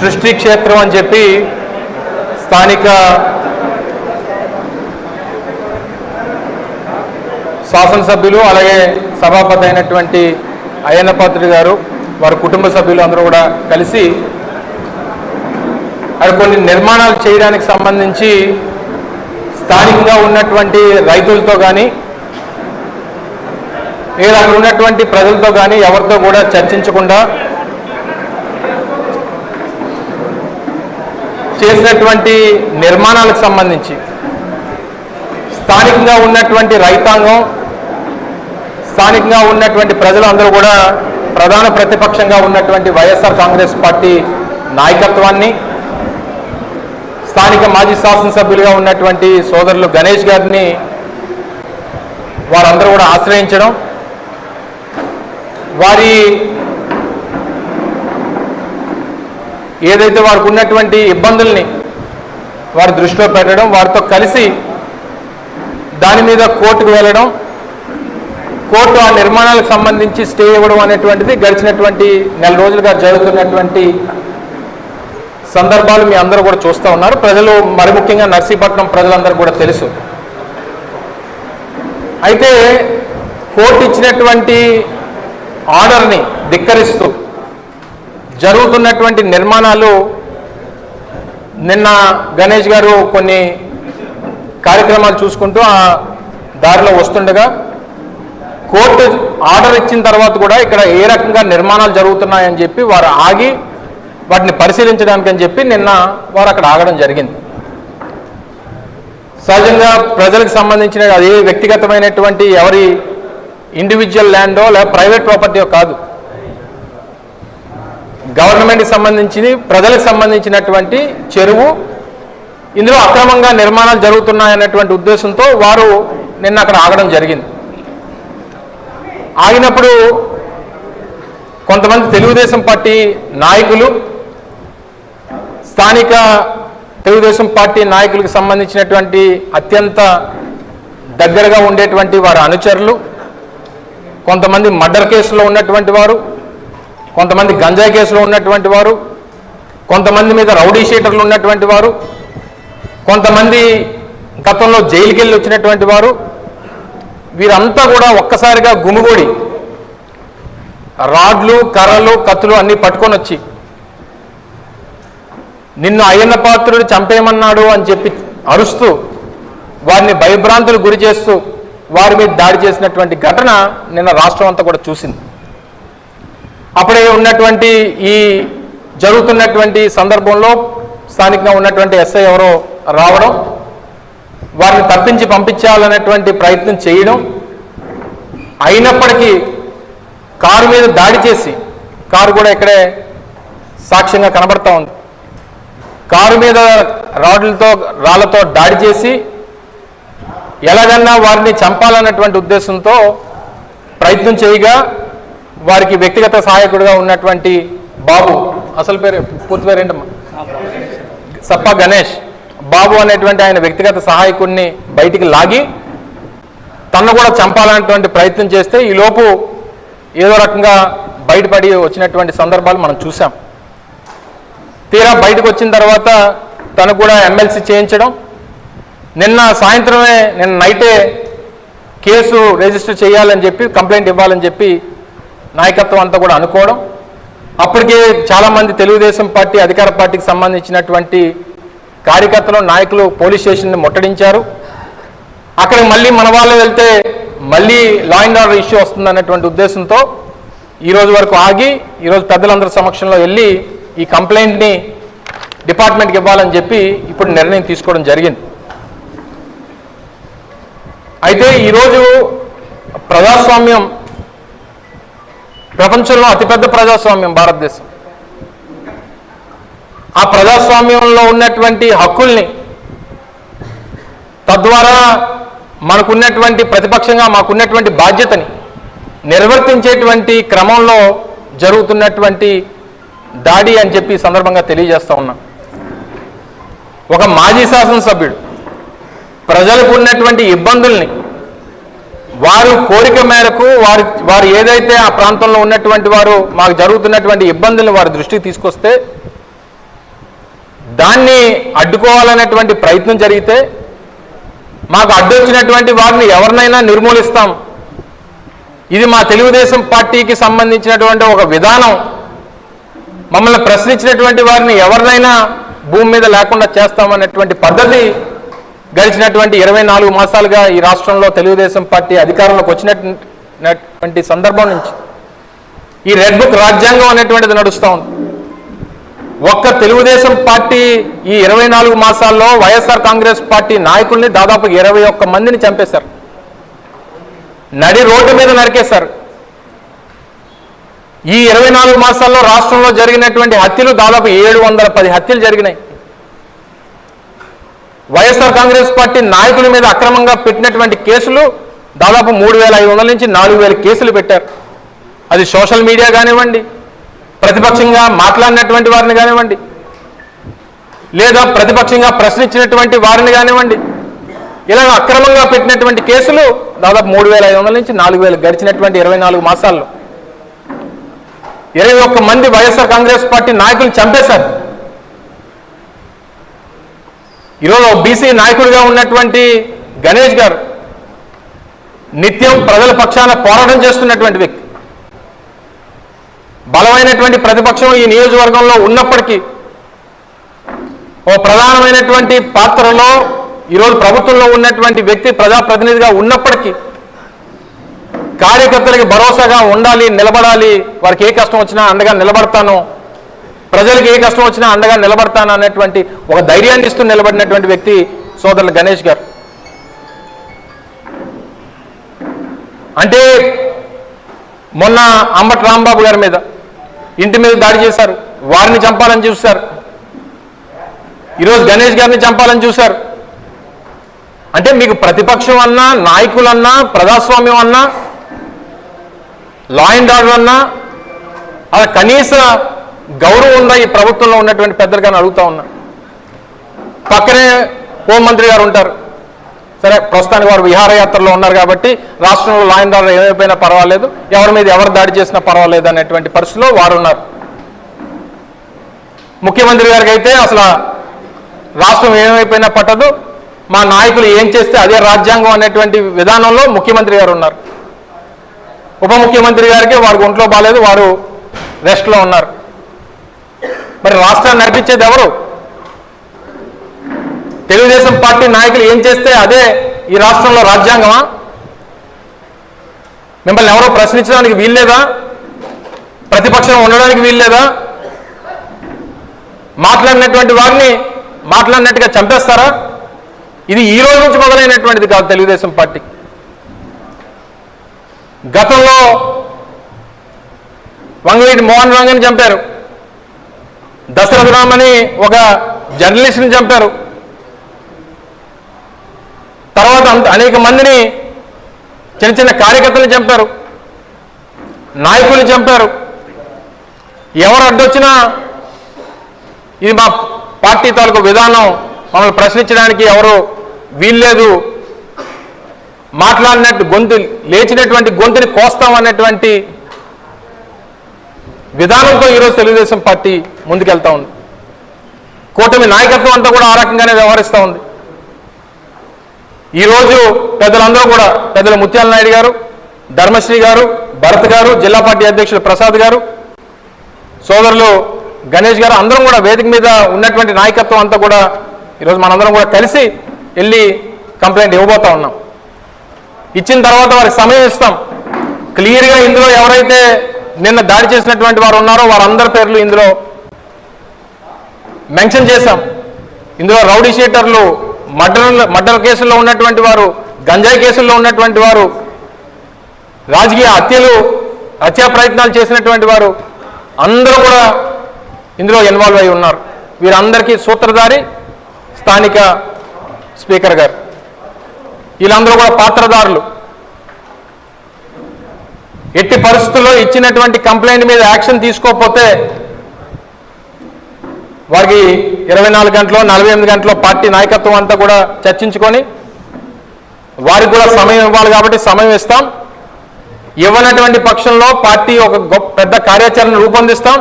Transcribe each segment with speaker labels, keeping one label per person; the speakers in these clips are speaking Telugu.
Speaker 1: సృష్టి క్షేత్రం అని చెప్పి స్థానిక శాసనసభ్యులు అలాగే సభాపతి అయినటువంటి అయ్యన్న పాత్రుడు గారు వారి కుటుంబ సభ్యులు అందరూ కూడా కలిసి అక్కడ కొన్ని నిర్మాణాలు చేయడానికి సంబంధించి స్థానికంగా ఉన్నటువంటి రైతులతో కానీ లేదా అక్కడ ఉన్నటువంటి ప్రజలతో కానీ ఎవరితో కూడా చర్చించకుండా చేసినటువంటి నిర్మాణాలకు సంబంధించి స్థానికంగా ఉన్నటువంటి రైతాంగం స్థానికంగా ఉన్నటువంటి ప్రజలందరూ కూడా ప్రధాన ప్రతిపక్షంగా ఉన్నటువంటి వైఎస్ఆర్ కాంగ్రెస్ పార్టీ నాయకత్వాన్ని స్థానిక మాజీ శాసనసభ్యులుగా ఉన్నటువంటి సోదరులు గణేష్ గారిని వారందరూ కూడా ఆశ్రయించడం వారి ఏదైతే వారికి ఉన్నటువంటి ఇబ్బందుల్ని వారి దృష్టిలో పెట్టడం వారితో కలిసి దాని మీద కోర్టుకు వెళ్ళడం కోర్టు ఆ నిర్మాణాలకు సంబంధించి స్టే ఇవ్వడం అనేటువంటిది గడిచినటువంటి నెల రోజులుగా జరుగుతున్నటువంటి సందర్భాలు మీ అందరూ కూడా చూస్తూ ఉన్నారు. ప్రజలు మరి ముఖ్యంగా నర్సీపట్నం ప్రజలందరూ కూడా తెలుసు. అయితే కోర్టు ఇచ్చినటువంటి ఆర్డర్ని ధిక్కరిస్తూ జరుగుతున్నటువంటి నిర్మాణాలు నిన్న గణేష్ గారు కొన్ని కార్యక్రమాలు చూసుకుంటూ ఆ దారిలో వస్తుండగా కోర్టు ఆర్డర్ ఇచ్చిన తర్వాత కూడా ఇక్కడ ఏ రకంగా నిర్మాణాలు జరుగుతున్నాయని చెప్పి వారు ఆగి వాటిని పరిశీలించడానికి అని చెప్పి నిన్న వారు అక్కడ ఆగడం జరిగింది. సహజంగా ప్రజలకు సంబంధించిన అదే వ్యక్తిగతమైనటువంటి ఎవరి ఇండివిజువల్ ల్యాండో లేదా ప్రైవేట్ ప్రాపర్టీయో కాదు, గవర్నమెంట్కి సంబంధించి ప్రజలకు సంబంధించినటువంటి చెరువు, ఇందులో అక్రమంగా నిర్మాణాలు జరుగుతున్నాయన్నటువంటి ఉద్దేశంతో వారు నిన్న అక్కడ ఆగడం జరిగింది. ఆగినప్పుడు కొంతమంది తెలుగుదేశం పార్టీ నాయకులు స్థానిక తెలుగుదేశం పార్టీ నాయకులకు సంబంధించినటువంటి అత్యంత దగ్గరగా ఉండేటువంటి వారి అనుచరులు, కొంతమంది మర్డర్ కేసులో ఉన్నటువంటి వారు, కొంతమంది గంజాయి కేసులో ఉన్నటువంటి వారు, కొంతమంది మీద రౌడీ షీటర్లు ఉన్నటువంటి వారు, కొంతమంది గతంలో జైలుకి వెళ్ళి వచ్చినటువంటి వారు, వీరంతా కూడా ఒక్కసారిగా గుమిగూడి రాడ్లు కర్రలు కత్తులు అన్నీ పట్టుకొని వచ్చి నిన్ను అయ్యన్న పాత్రుడు చంపేయమన్నాడు అని చెప్పి అరుస్తూ వారిని భయభ్రాంతులు గురి చేస్తూ వారి మీద దాడి చేసినటువంటి ఘటన నిన్న రాష్ట్రం అంతా కూడా చూసింది. అప్పుడే ఉన్నటువంటి ఈ జరుగుతున్నటువంటి సందర్భంలో స్థానికంగా ఉన్నటువంటి ఎస్ఐ ఎవరో రావడం, వారిని తప్పించి పంపించాలనేటువంటి ప్రయత్నం చేయడం, అయినప్పటికీ కారు మీద దాడి చేసి, కారు కూడా ఇక్కడే సాక్ష్యంగా కనబడతా ఉంది, కారు మీద రాళ్లతో దాడి చేసి ఎలాగన్నా వారిని చంపాలన్నటువంటి ఉద్దేశంతో ప్రయత్నం చేయగా వారికి వ్యక్తిగత సహాయకుడిగా ఉన్నటువంటి బాబు, అసలు పేరు పూర్తి పేరు ఏంటమ్మా, సప్పా గణేష్ బాబు అనేటువంటి ఆయన వ్యక్తిగత సహాయకుడిని బయటికి లాగి తన్ను కూడా చంపాలనేటువంటి ప్రయత్నం చేస్తే ఈలోపు ఏదో రకంగా బయటపడి వచ్చినటువంటి సందర్భాలు మనం చూసాం. తీరా బయటకు వచ్చిన తర్వాత తను కూడా ఎమ్మెల్సీ చేయించడం, నిన్న సాయంత్రమే నిన్న నైటే కేసు రిజిస్టర్ చేయాలని చెప్పి కంప్లైంట్ ఇవ్వాలని చెప్పి నాయకత్వం అంతా కూడా అనుకోవడం, అప్పటికే చాలామంది తెలుగుదేశం పార్టీ అధికార పార్టీకి సంబంధించినటువంటి కార్యకర్తలు నాయకులు పోలీస్ స్టేషన్ని ముట్టడించారు. అక్కడికి మళ్ళీ మన వాళ్ళు వెళ్తే మళ్ళీ లా అండ్ ఆర్డర్ ఇష్యూ వస్తుందన్నటువంటి ఉద్దేశంతో ఈరోజు వరకు ఆగి ఈరోజు పెద్దలందరి సమక్షంలో వెళ్ళి ఈ కంప్లైంట్ని డిపార్ట్మెంట్కి ఇవ్వాలని చెప్పి ఇప్పుడు నిర్ణయం తీసుకోవడం జరిగింది. అయితే ఈరోజు ప్రజాస్వామ్యం ప్రపంచంలో అతిపెద్ద ప్రజాస్వామ్యం భారతదేశం. ఆ ప్రజాస్వామ్యంలో ఉన్నటువంటి హక్కుల్ని తద్వారా మనకున్నటువంటి ప్రతిపక్షంగా మాకున్నటువంటి బాధ్యతని నిర్వర్తించేటువంటి క్రమంలో జరుగుతున్నటువంటి దాడి అని చెప్పి సందర్భంగా తెలియజేస్తా ఉన్నాం. ఒక మాజీ శాసనసభ్యుడు ప్రజలకు ఉన్నటువంటి ఇబ్బందుల్ని వారు కోరిక మేరకు వారు ఏదైతే ఆ ప్రాంతంలో ఉన్నటువంటి వారు మాకు జరుగుతున్నటువంటి ఇబ్బందుల్ని వారి దృష్టికి తీసుకొస్తే దాన్ని అడ్డుకోవాలనేటువంటి ప్రయత్నం జరిగితే మాకు అడ్డొచ్చినటువంటి వారిని ఎవరినైనా నిర్మూలిస్తాం, ఇది మా తెలుగుదేశం పార్టీకి సంబంధించినటువంటి ఒక విధానం, మమ్మల్ని ప్రశ్నించినటువంటి వారిని ఎవరినైనా భూమి మీద లేకుండా చేస్తామనేటువంటి పద్ధతి గడిచినటువంటి 24 మాసాలుగా ఈ రాష్ట్రంలో తెలుగుదేశం పార్టీ అధికారంలోకి వచ్చినటువంటి సందర్భం నుంచి ఈ రెడ్ బుక్ రాజ్యాంగం అనేటువంటిది నడుస్తూ ఉంది. ఒక్క తెలుగుదేశం పార్టీ ఈ 24 మాసాల్లో వైఎస్ఆర్ కాంగ్రెస్ పార్టీ నాయకుల్ని దాదాపు 21 మందిని చంపేశారు, నడి రోడ్డు మీద నరికేశారు. ఈ 24 మాసాల్లో రాష్ట్రంలో జరిగినటువంటి హత్యలు దాదాపు 710 హత్యలు జరిగినాయి. వైఎస్ఆర్ కాంగ్రెస్ పార్టీ నాయకుల మీద అక్రమంగా పెట్టినటువంటి కేసులు దాదాపు 3500 నుంచి 4000 కేసులు పెట్టారు. అది సోషల్ మీడియా కానివ్వండి, ప్రతిపక్షంగా మాట్లాడినటువంటి వారిని కానివ్వండి, లేదా ప్రతిపక్షంగా ప్రశ్నించినటువంటి వారిని కానివ్వండి, ఇలా అక్రమంగా పెట్టినటువంటి కేసులు దాదాపు 3500 నుంచి 4000 గడిచినటువంటి 24 మాసాల్లో 21 మంది వైఎస్ఆర్ కాంగ్రెస్ పార్టీ నాయకులు చంపేశారు. ఈరోజు బీసీ నాయకుడిగా ఉన్నటువంటి గణేష్ గారు నిత్యం ప్రజల పక్షాన పోరాటం చేస్తున్నటువంటి వ్యక్తి, బలమైనటువంటి ప్రతిపక్షం ఈ నియోజకవర్గంలో ఉన్నప్పటికీ ఓ ప్రధానమైనటువంటి పాత్రలో ఈరోజు ప్రభుత్వంలో ఉన్నటువంటి వ్యక్తి ప్రజాప్రతినిధిగా ఉన్నప్పటికీ కార్యకర్తలకి భరోసాగా ఉండాలి, నిలబడాలి, వారికి ఏ కష్టం వచ్చినా అండగా నిలబడతాను, ప్రజలకు ఏ కష్టం వచ్చినా అండగా నిలబడతాను అనేటువంటి ఒక ధైర్యాన్ని ఇస్తూ నిలబడినటువంటి వ్యక్తి సోదరులు గణేష్ గారు. అంటే మొన్న అంబటి రాంబాబు గారి మీద ఇంటి మీద దాడి చేశారు, వారిని చంపాలని చూశారు. ఈరోజు గణేష్ గారిని చంపాలని చూశారు. అంటే మీకు ప్రతిపక్షం అన్నా, నాయకులన్నా, ప్రజాస్వామ్యం అన్నా, లా అండ్ ఆర్డర్ అన్నా అది కనీస గౌరవం ఉందా ఈ ప్రభుత్వంలో ఉన్నటువంటి పెద్దలు కానీ అడుగుతా ఉన్నా. పక్కనే హోంమంత్రి గారు ఉంటారు, సరే ప్రస్తుతానికి వారు విహారయాత్రలో ఉన్నారు కాబట్టి రాష్ట్రంలో లా అండ్ ఆర్డర్ ఏమైపోయినా పర్వాలేదు, ఎవరి మీద ఎవరు దాడి చేసినా పర్వాలేదు అనేటువంటి పరిస్థితిలో వారు ఉన్నారు. ముఖ్యమంత్రి గారికి అయితే అసలు రాష్ట్రం ఏమైపోయినా పట్టదు, మా నాయకులు ఏం చేస్తే అదే రాజ్యాంగం అనేటువంటి విధానంలో ముఖ్యమంత్రి గారు ఉన్నారు. ఉప ముఖ్యమంత్రి గారికి వారికి ఒంట్లో బాగాలేదు, వారు రెస్ట్లో ఉన్నారు. మరి రాష్ట్రాన్ని నడిపించేది ఎవరు? తెలుగుదేశం పార్టీ నాయకులు ఏం చేస్తే అదే ఈ రాష్ట్రంలో రాజ్యాంగమా? మిమ్మల్ని ఎవరో ప్రశ్నించడానికి వీల్లేదా? ప్రతిపక్షం ఉండడానికి వీల్లేదా? మాట్లాడినటువంటి వారిని మాట్లాడినట్టుగా చంపేస్తారా? ఇది ఈ రోజు నుంచి మొదలైనటువంటిది కాదు తెలుగుదేశం పార్టీ. గతంలో వంగవీటి మోహన్ రంగని చంపారు, దశరథ రామని ఒక జర్నలిస్ట్ని చంపారు, తర్వాత అనేక మందిని చిన్న చిన్న కార్యకర్తలు చంపారు, నాయకులు చంపారు. ఎవరు అడ్డొచ్చినా ఇది మా పార్టీ తాలూకు విధానం, మమ్మల్ని ప్రశ్నించడానికి ఎవరు వీల్లేదు, మాట్లాడినట్టు గొంతు లేచినటువంటి గొంతుని కోస్తామన్నటువంటి విధానంతో ఈరోజు తెలుగుదేశం పార్టీ ముందుకెళ్తా ఉంది. కూటమి నాయకత్వం అంతా కూడా ఆ రకంగానే వ్యవహరిస్తూ ఉంది. ఈరోజు పెద్దలందరూ కూడా, పెద్దల ముత్యాల నాయుడు గారు, ధర్మశ్రీ గారు, భరత్ గారు, జిల్లా పార్టీ అధ్యక్షులు ప్రసాద్ గారు, సోదరులు గణేష్ గారు, అందరం కూడా వేదిక మీద ఉన్నటువంటి నాయకత్వం అంతా కూడా ఈరోజు మనందరం కూడా కలిసి వెళ్ళి కంప్లైంట్ ఇవ్వబోతా ఉన్నాం. ఇచ్చిన తర్వాత వారికి సమయం ఇస్తాం. క్లియర్గా ఇందులో ఎవరైతే నిన్న దాడి చేసినటువంటి వారు ఉన్నారో వారందరి పేర్లు ఇందులో మెన్షన్ చేశాం. ఇందులో రౌడీ షీటర్లు, మర్డర్ కేసుల్లో ఉన్నటువంటి వారు, గంజాయి కేసుల్లో ఉన్నటువంటి వారు, రాజకీయ హత్యా ప్రయత్నాలు చేసినటువంటి వారు అందరూ కూడా ఇందులో ఇన్వాల్వ్ అయి ఉన్నారు. వీరందరికీ సూత్రధారి స్థానిక స్పీకర్ గారు. వీళ్ళందరూ కూడా పాత్రదారులు. ఎట్టి పరిస్థితుల్లో ఇచ్చినటువంటి కంప్లైంట్ మీద యాక్షన్ తీసుకోకపోతే వారికి 24 గంటలో 48 గంటలో పార్టీ నాయకత్వం అంతా కూడా చర్చించుకొని వారికి కూడా సమయం ఇవ్వాలి కాబట్టి సమయం ఇస్తాం. ఇవ్వనటువంటి పక్షంలో పార్టీ ఒక పెద్ద కార్యాచరణ రూపొందిస్తాం.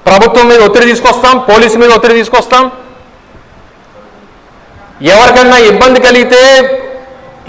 Speaker 1: ప్రభుత్వం మీద ఒత్తిడి తీసుకొస్తాం, పోలీసు మీద ఒత్తిడి తీసుకొస్తాం. ఎవరికన్నా ఇబ్బంది కలిగితే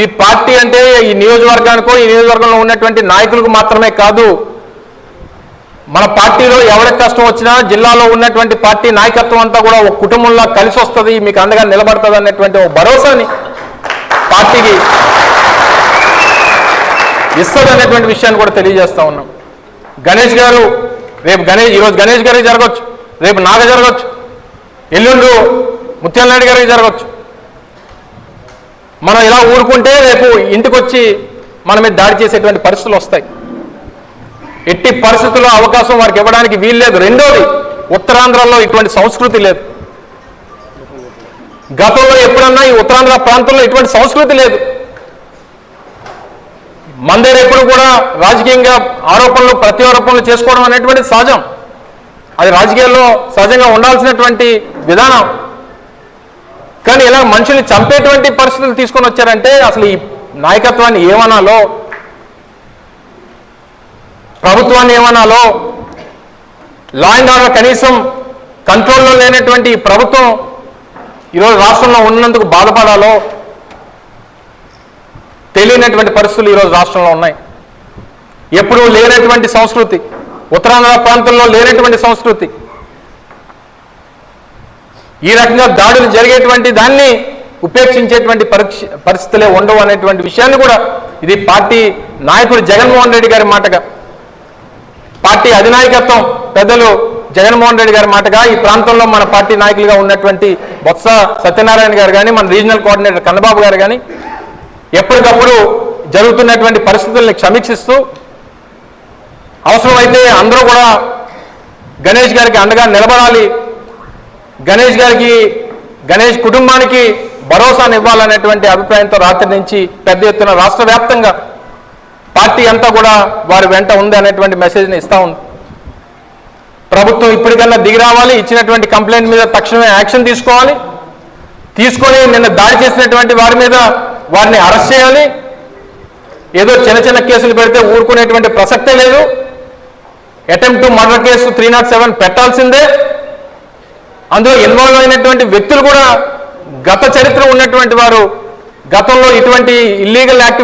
Speaker 1: ఈ పార్టీ అంటే ఈ నియోజకవర్గానికో ఈ నియోజకవర్గంలో ఉన్నటువంటి నాయకులకు మాత్రమే కాదు, మన పార్టీలో ఎవరికి కష్టం వచ్చినా జిల్లాలో ఉన్నటువంటి పార్టీ నాయకత్వం అంతా కూడా ఒక కుటుంబంలో కలిసి వస్తుంది, మీకు అండగా నిలబడుతుంది అన్నటువంటి ఒక భరోసాని పార్టీకి ఇస్తుంది అన్నటువంటి విషయాన్ని కూడా తెలియజేస్తా ఉన్నాం. గణేష్ గారు రేపు ఈరోజు గణేష్ గారికి జరగవచ్చు, రేపు నాగ జరగవచ్చు, ఎల్లుండు ముత్యాలనాయుడు గారికి జరగవచ్చు. మనం ఇలా ఊరుకుంటే రేపు ఇంటికి వచ్చి మన మీద దాడి చేసేటువంటి పరిస్థితులు వస్తాయి. ఎట్టి పరిస్థితుల్లో అవకాశం వారికి ఇవ్వడానికి వీలు లేదు. రెండోది, ఉత్తరాంధ్రలో ఇటువంటి సంస్కృతి లేదు. గతంలో ఎప్పుడన్నా ఈ ఉత్తరాంధ్ర ప్రాంతంలో ఇటువంటి సంస్కృతి లేదు. మన దగ్గర ఎప్పుడు కూడా రాజకీయంగా ఆరోపణలు ప్రత్యారోపణలు చేసుకోవడం అనేటువంటి సహజం, అది రాజకీయాల్లో సహజంగా ఉండాల్సినటువంటి విధానం. కానీ ఇలా మనుషుల్ని చంపేటువంటి పరిస్థితులు తీసుకొని వచ్చారంటే అసలు ఈ నాయకత్వాన్ని ఏమనాలో, ప్రభుత్వాన్ని ఏమనాలో, లా అండ్ ఆర్డర్ కనీసం కంట్రోల్లో లేనటువంటి ప్రభుత్వం ఈరోజు రాష్ట్రంలో ఉన్నందుకు బాధపడాలో తెలియనటువంటి పరిస్థితులు ఈరోజు రాష్ట్రంలో ఉన్నాయి. ఎప్పుడూ లేనటువంటి సంస్కృతి, ఉత్తరాంధ్ర ప్రాంతంలో లేనటువంటి సంస్కృతి, ఈ రకంగా దాడులు జరిగేటువంటి దాన్ని ఉపేక్షించేటువంటి పరిస్థితులే ఉండవు అనేటువంటి విషయాన్ని కూడా ఇది పార్టీ నాయకుడు జగన్మోహన్ రెడ్డి గారి మాటగా, పార్టీ అధినాయకత్వం పెద్దలు జగన్మోహన్ రెడ్డి గారి మాటగా ఈ ప్రాంతంలో మన పార్టీ నాయకులుగా ఉన్నటువంటి బొత్స సత్యనారాయణ గారు కానీ, మన రీజనల్ కోఆర్డినేటర్ కన్నబాబు గారు కానీ ఎప్పటికప్పుడు జరుగుతున్నటువంటి పరిస్థితుల్ని సమీక్షిస్తూ అవసరమైతే అందరూ కూడా గణేష్ గారికి అండగా నిలబడాలి, గణేష్ కుటుంబానికి భరోసాను ఇవ్వాలనేటువంటి అభిప్రాయంతో రాత్రి నుంచి పెద్ద ఎత్తున రాష్ట్ర వ్యాప్తంగా పార్టీ అంతా కూడా వారి వెంట ఉంది అనేటువంటి మెసేజ్ని ఇస్తా ఉంది. ప్రభుత్వం ఇప్పటికన్నా దిగి రావాలి, ఇచ్చినటువంటి కంప్లైంట్ మీద తక్షణమే యాక్షన్ తీసుకోవాలి, తీసుకొని నిన్న దాడి చేసినటువంటి వారి మీద వారిని అరెస్ట్ చేయాలి. ఏదో చిన్న చిన్న కేసులు పెడితే ఊరుకునేటువంటి ప్రసక్తే లేదు. అటెంప్ట్ టు మర్డర్ కేసు 307 పెట్టాల్సిందే. అందులో ఇన్వాల్వ్ అయినటువంటి వ్యక్తులు కూడా గత చరిత్ర ఉన్నటువంటి వారు, గతంలో ఇటువంటి ఇల్లీగల్ యాక్టివిటీ